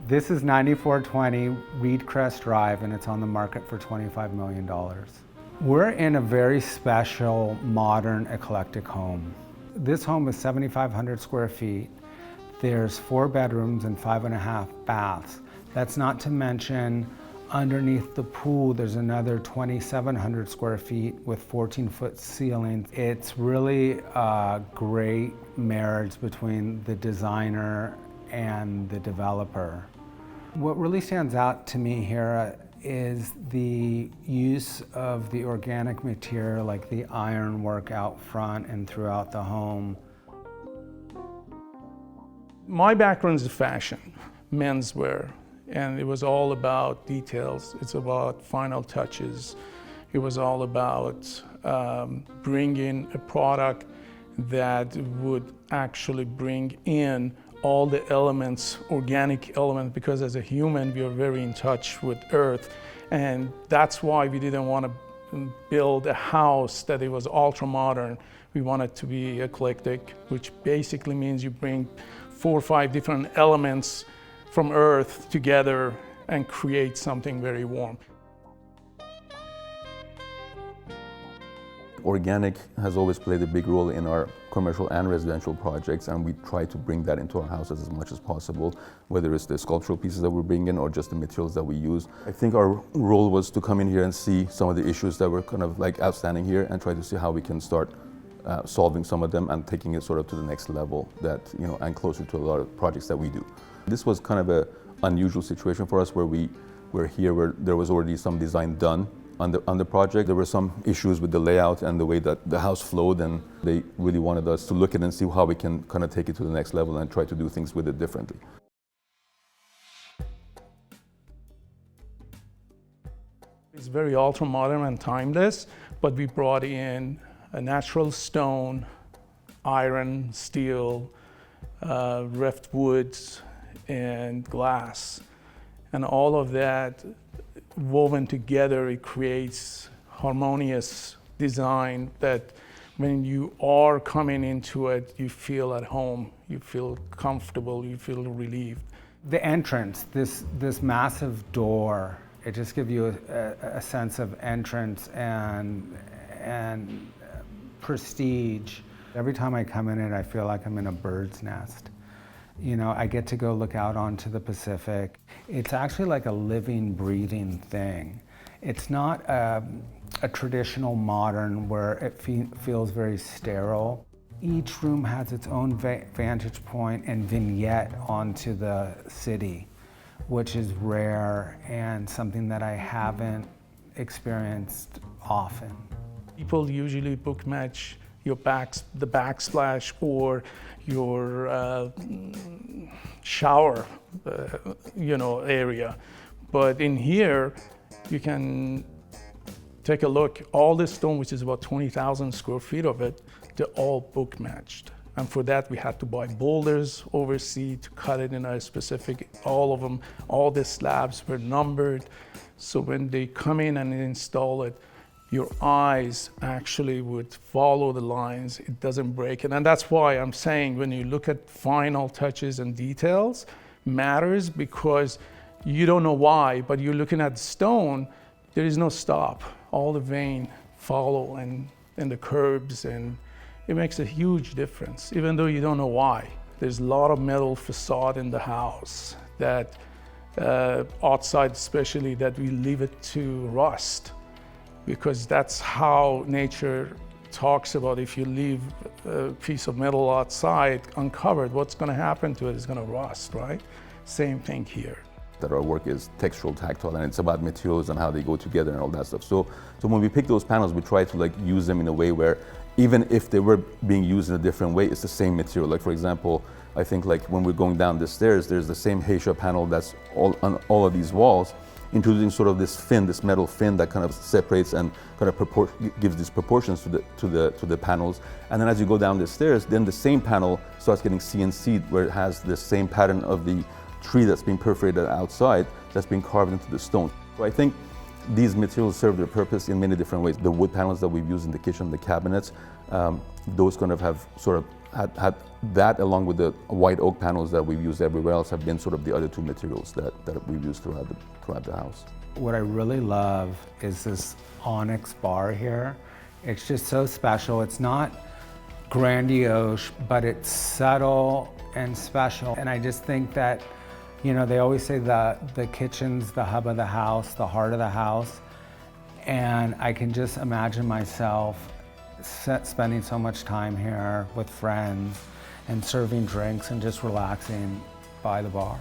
This is 9420 Readcrest Drive, and it's on the market for $25 million. We're in a very special, modern, eclectic home. This home is 7,500 square feet. There's 4 bedrooms and 5.5 baths. That's not to mention underneath the pool, there's another 2,700 square feet with 14-foot ceilings. It's really a great marriage between the designer and the developer. What really stands out to me here is the use of the organic material like the ironwork out front and throughout the home. My background is fashion, menswear, and it was all about details. It's about final touches. It was all about bringing a product that would actually bring in all the elements, organic elements, because as a human, we are very in touch with earth. And that's why we didn't want to build a house that it was ultra modern. We wanted to be eclectic, which basically means you bring 4 or 5 different elements from earth together and create something very warm. Organic has always played a big role in our commercial and residential projects, and we try to bring that into our houses as much as possible, whether it's the sculptural pieces that we're bringing or just the materials that we use. I think our role was to come in here and see some of the issues that were kind of like outstanding here and try to see how we can start solving some of them and taking it sort of to the next level that, you know, and closer to a lot of projects that we do. This was kind of an unusual situation for us where we were here where there was already some design done on the project. There were some issues with the layout and the way that the house flowed, and they really wanted us to look at it and see how we can kind of take it to the next level and try to do things with it differently. It's very ultra modern and timeless, but we brought in a natural stone, iron, steel, rough woods, and glass. And all of that woven together, it creates harmonious design that when you are coming into it, you feel at home, you feel comfortable, you feel relieved. The entrance, this massive door, it just gives you a sense of entrance and prestige. Every time I come in it, I feel like I'm in a bird's nest. You know, I get to go look out onto the Pacific. It's actually like a living, breathing thing. It's not a traditional modern where it feels very sterile. Each room has its own vantage point and vignette onto the city, which is rare and something that I haven't experienced often. People usually book match your the backsplash or your shower, area. But in here, you can take a look. All this stone, which is about 20,000 square feet of it, they're all book matched. And for that, we had to buy boulders overseas to cut it in a specific, all of them, all the slabs were numbered. So when they come in and install it, your eyes actually would follow the lines, it doesn't break it. And that's why I'm saying when you look at final touches and details, matters because you don't know why, but you're looking at the stone, there is no stop. All the vein follow and the curves, and it makes a huge difference, even though you don't know why. There's a lot of metal facade in the house that, outside especially, that we leave it to rust, because that's how nature talks about if you leave a piece of metal outside uncovered, what's going to happen to it is going to rust, right? Same thing here. That our work is textural, tactile, and it's about materials and how they go together and all that stuff. So when we pick those panels, we try to use them in a way where even if they were being used in a different way, it's the same material. Like for example, I think when we're going down the stairs, there's the same Heisha panel that's on all of these walls, introducing sort of this fin, this metal fin that kind of separates and kind of gives these proportions to the panels. And then as you go down the stairs, then the same panel starts getting CNC'd, where it has the same pattern of the tree that's been perforated outside, that's been carved into the stone. So I think these materials serve their purpose in many different ways. The wood panels that we've used in the kitchen, the cabinets, those kind of have sort of had that along with the white oak panels that we've used everywhere else have been sort of the other two materials that we've used throughout the house. What I really love is this onyx bar here. It's just so special. It's not grandiose, but it's subtle and special. And I just think that, you know, they always say the kitchen's the hub of the house, the heart of the house. And I can just imagine myself spending so much time here with friends and serving drinks and just relaxing by the bar.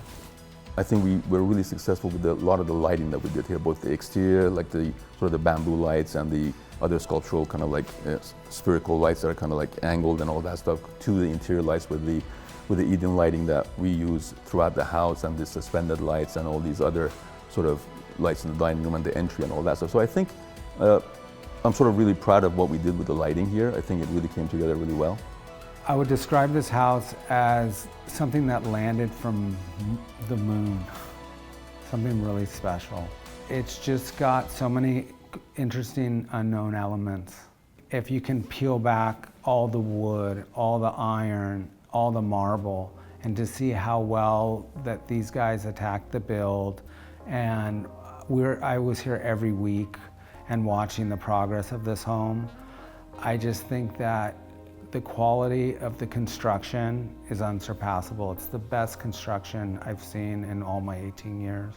I think we were really successful with a lot of the lighting that we did here, both the exterior, like the sort of the bamboo lights, and the other sculptural kind of like spherical lights that are kind of like angled and all that stuff, to the interior lights with the Eden lighting that we use throughout the house, and the suspended lights and all these other sort of lights in the dining room and the entry and all that stuff. So I think I'm sort of really proud of what we did with the lighting here. I think it really came together really well. I would describe this house as something that landed from the moon, something really special. It's just got so many interesting unknown elements. If you can peel back all the wood, all the iron, all the marble, and to see how well that these guys attacked the build, and I was here every week and watching the progress of this home. I just think that the quality of the construction is unsurpassable. It's the best construction I've seen in all my 18 years.